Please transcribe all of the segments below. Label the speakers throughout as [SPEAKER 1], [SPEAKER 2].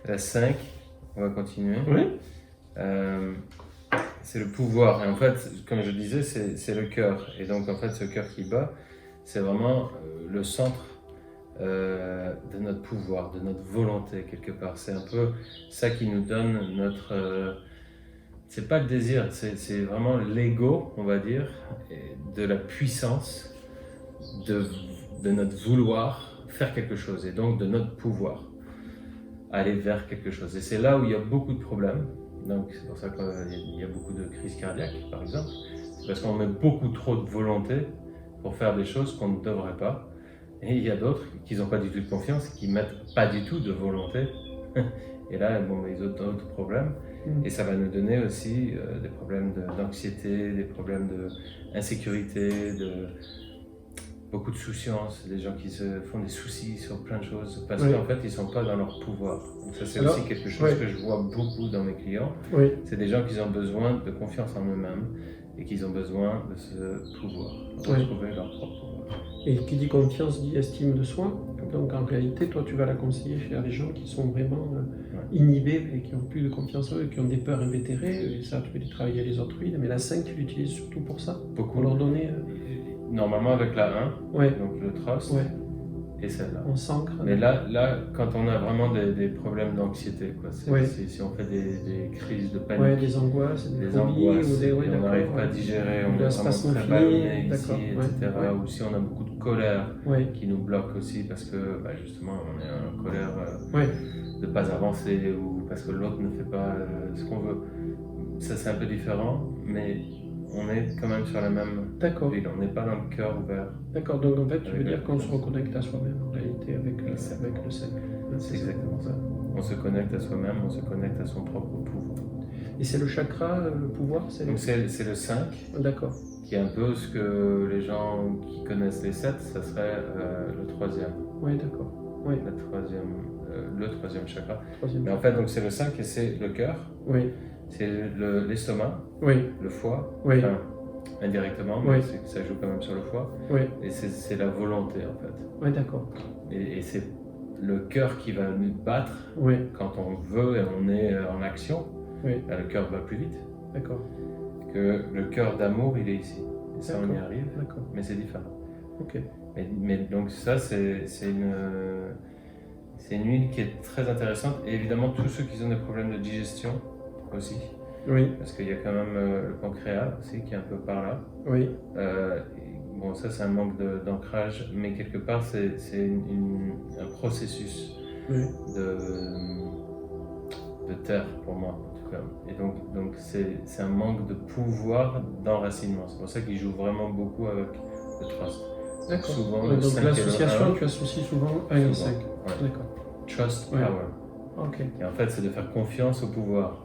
[SPEAKER 1] La 5, on va continuer.
[SPEAKER 2] Oui.
[SPEAKER 1] C'est le pouvoir. Et en fait, comme je disais, c'est le cœur. Et donc, en fait, ce cœur qui bat, c'est vraiment le centre de notre pouvoir, de notre volonté, quelque part. C'est un peu ça qui nous donne notre... c'est pas le désir, c'est vraiment l'ego, on va dire, de la puissance de notre vouloir faire quelque chose. Et donc, de notre pouvoir aller vers quelque chose. Et c'est là où il y a beaucoup de problèmes. Donc, c'est pour ça qu'il y a beaucoup de crises cardiaques, par exemple. C'est parce qu'on met beaucoup trop de volonté pour faire des choses qu'on ne devrait pas. Et il y a d'autres qui n'ont pas du tout de confiance, qui ne mettent pas du tout de volonté. Et là, bon, ils ont d'autres problèmes. Et ça va nous donner aussi des problèmes d'anxiété, des problèmes d'insécurité, beaucoup de souciance, des gens qui se font des soucis sur plein de choses parce qu'en fait ils ne sont pas dans leur pouvoir. Donc ça c'est aussi quelque chose que je vois beaucoup dans mes clients. C'est des gens qui ont besoin de confiance en eux-mêmes et qui ont besoin de ce pouvoir, de retrouver leur propre pouvoir.
[SPEAKER 2] Et qui dit confiance dit estime de soi. Donc en réalité, toi tu vas la conseiller vers les gens qui sont vraiment inhibés et qui n'ont plus de confiance en eux, qui ont des peurs invétérées. Et ça, tu peux les travailler les autres, mais la 5 tu l'utilises surtout pour ça, pour leur donner...
[SPEAKER 1] Normalement avec la 1, donc le trust, et celle-là.
[SPEAKER 2] On s'ancre.
[SPEAKER 1] Mais là, quand on a vraiment des problèmes d'anxiété, quoi, si on fait des crises de panique,
[SPEAKER 2] des angoisses,
[SPEAKER 1] des angoisses, on n'arrive pas à digérer, on est vraiment très ballonné ici, etc. Ou si on a beaucoup de colère qui nous bloque aussi parce que justement on est en colère de ne pas avancer ou parce que l'autre ne fait pas ce qu'on veut. Ça c'est un peu différent, mais on est quand même sur la même ville, on n'est pas dans le cœur ouvert.
[SPEAKER 2] D'accord, donc en fait tu veux dire qu'on se reconnecte à soi-même en réalité avec le 5.
[SPEAKER 1] C'est exactement ça. On se connecte à soi-même, on se connecte à son propre pouvoir.
[SPEAKER 2] Et c'est le chakra, le pouvoir,
[SPEAKER 1] donc c'est le 5.
[SPEAKER 2] D'accord.
[SPEAKER 1] Qui est un peu ce que les gens qui connaissent les 7, ça serait le 3e.
[SPEAKER 2] Oui, d'accord.
[SPEAKER 1] Le 3e chakra.
[SPEAKER 2] Mais
[SPEAKER 1] en fait, donc c'est le 5 et c'est le cœur.
[SPEAKER 2] Oui.
[SPEAKER 1] C'est l'estomac, le foie, enfin, indirectement, mais ça joue quand même sur le foie. Et c'est la volonté en fait.
[SPEAKER 2] Oui, d'accord.
[SPEAKER 1] Et c'est le cœur qui va nous battre quand on veut et on est en action. Là, le cœur va plus vite.
[SPEAKER 2] D'accord.
[SPEAKER 1] Que le cœur d'amour, il est ici. Et ça, on y arrive, mais c'est différent.
[SPEAKER 2] Ok.
[SPEAKER 1] Mais donc ça, c'est une huile qui est très intéressante. Et évidemment, tous ceux qui ont des problèmes de digestion aussi. Parce qu'il y a quand même le pancréas aussi qui est un peu par là. Bon, ça c'est un manque d'ancrage, mais quelque part c'est un processus de terre pour moi en tout cas. Et donc c'est un manque de pouvoir d'enracinement. C'est pour ça qu'il joue vraiment beaucoup avec le trust.
[SPEAKER 2] D'accord.
[SPEAKER 1] Souvent,
[SPEAKER 2] donc l'association, tu associes souvent 1 et 5. D'accord.
[SPEAKER 1] Trust power. Et en fait c'est de faire confiance au pouvoir.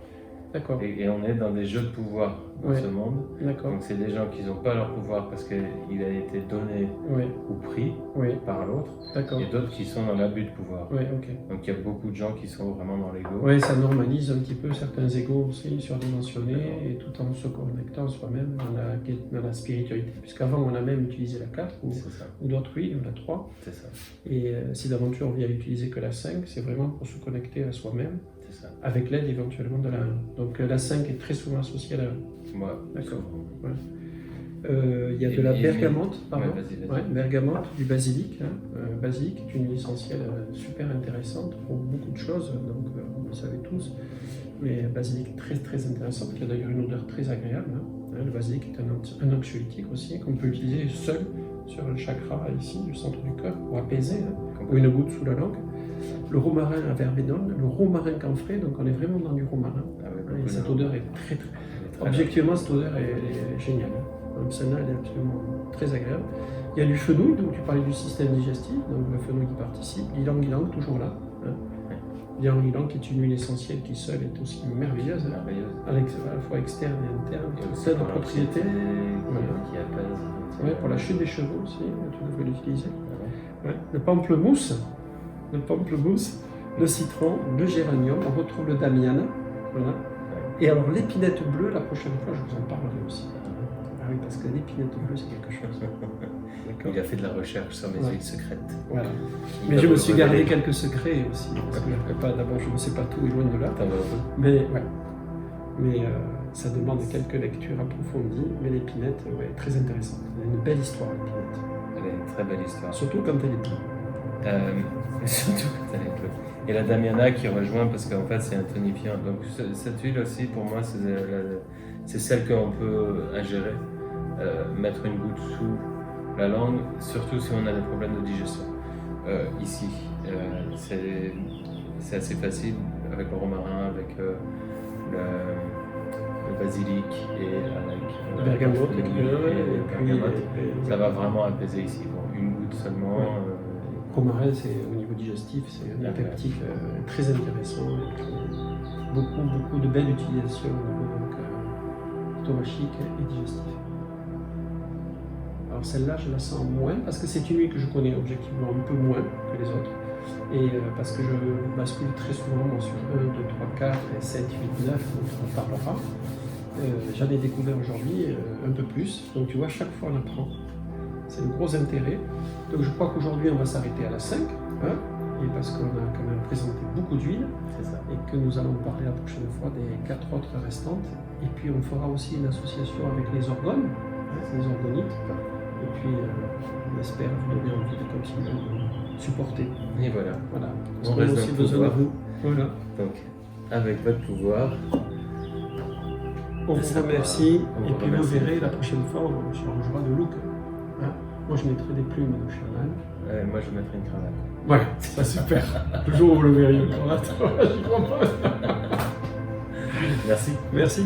[SPEAKER 2] D'accord.
[SPEAKER 1] Et on est dans des jeux de pouvoir dans ce monde.
[SPEAKER 2] D'accord.
[SPEAKER 1] Donc c'est des gens qui n'ont pas leur pouvoir parce qu'il a été donné ou pris par l'autre.
[SPEAKER 2] D'accord.
[SPEAKER 1] Et d'autres qui sont dans l'abus de pouvoir. Donc il y a beaucoup de gens qui sont vraiment dans l'ego.
[SPEAKER 2] Ça normalise un petit peu certains égos aussi surdimensionnés et tout en se connectant soi-même dans la spiritualité. Puisqu'avant on a même utilisé la 4 ou d'autres on a 3.
[SPEAKER 1] C'est ça.
[SPEAKER 2] Et si d'aventure on vient utiliser que la 5, c'est vraiment pour se connecter à soi-même. Avec l'aide éventuellement de la 1. Donc la 5 est très souvent associée à la 1. D'accord. Il y a de la bergamote, bergamote, du basilic. Basilic est une huile essentielle super intéressante pour beaucoup de choses, donc vous le savez tous. Mais basilic très très intéressant, qui a d'ailleurs une odeur très agréable. Le basilic est un anxiolytique aussi, qu'on peut utiliser seul sur le chakra ici, du centre du cœur, pour apaiser, ou une goutte sous la langue. Le romarin à verbenone, le romarin camphré, donc on est vraiment dans du romarin. Et cette odeur est très très... Objectivement, cette odeur est géniale. Donc celle-là, elle est absolument très agréable. Il y a du fenouil, donc tu parlais du système digestif, donc le fenouil qui participe. L'ylang-ylang, toujours là. L'ylang-ylang qui est une huile essentielle qui seule est aussi merveilleuse, à la fois externe et interne. C'est de propriété.
[SPEAKER 1] Qui apaise.
[SPEAKER 2] Pour la chute des cheveux aussi, tu devrais l'utiliser. Le pamplemousse. Le citron, le géranium, on retrouve le damiana, Et alors l'épinette bleue, la prochaine fois je vous en parlerai aussi. Parce que l'épinette bleue c'est quelque chose.
[SPEAKER 1] Il a fait de la recherche sur mes huiles secrètes.
[SPEAKER 2] Voilà. Mais je me suis gardé quelques secrets aussi, parce que je ne pas, d'abord je ne sais pas tout et loin de là. Mais ça demande quelques lectures approfondies, mais l'épinette, très intéressante. Elle a une belle histoire, l'épinette.
[SPEAKER 1] Elle a une très belle histoire.
[SPEAKER 2] Surtout quand elle est bleue.
[SPEAKER 1] Surtout quand elle est bleue. Et la Damiana qui rejoint, parce qu'en fait c'est un tonifiant. Donc cette huile aussi, pour moi, c'est celle qu'on peut ingérer, mettre une goutte sous la langue, surtout si on a des problèmes de digestion. Ici, c'est assez facile avec le romarin, avec le basilic et avec
[SPEAKER 2] la bergamote.
[SPEAKER 1] Ça va vraiment apaiser ici. Bon, une goutte seulement.
[SPEAKER 2] Romarin, c'est au niveau digestif, c'est un apéritif très intéressant, avec beaucoup de belles utilisations au niveau stomachique et digestif. Alors celle-là, je la sens moins, parce que c'est une huile que je connais objectivement un peu moins que les autres, et parce que je bascule très souvent sur 1, 2, 3, 4, 7, 8, 9, dont on parlera. J'en ai découvert aujourd'hui un peu plus, donc tu vois, chaque fois on apprend. C'est le gros intérêt. Donc je crois qu'aujourd'hui on va s'arrêter à la 5, et parce qu'on a quand même présenté beaucoup d'huiles, et que nous allons parler la prochaine fois des 4 autres restantes. Et puis on fera aussi une association avec les orgones, les orgonites, et puis on espère vous donner envie de continuer à nous supporter.
[SPEAKER 1] Et voilà.
[SPEAKER 2] Parce qu'on a aussi besoin de vous. Voilà.
[SPEAKER 1] Donc, avec votre pouvoir,
[SPEAKER 2] on vous remercie, et puis vous verrez la prochaine fois on changera de look. Moi je mettrai des plumes de Chanel.
[SPEAKER 1] Moi je mettrai une cravate.
[SPEAKER 2] Ouais, c'est super. Toujours vous le verriez. Merci.
[SPEAKER 1] Merci.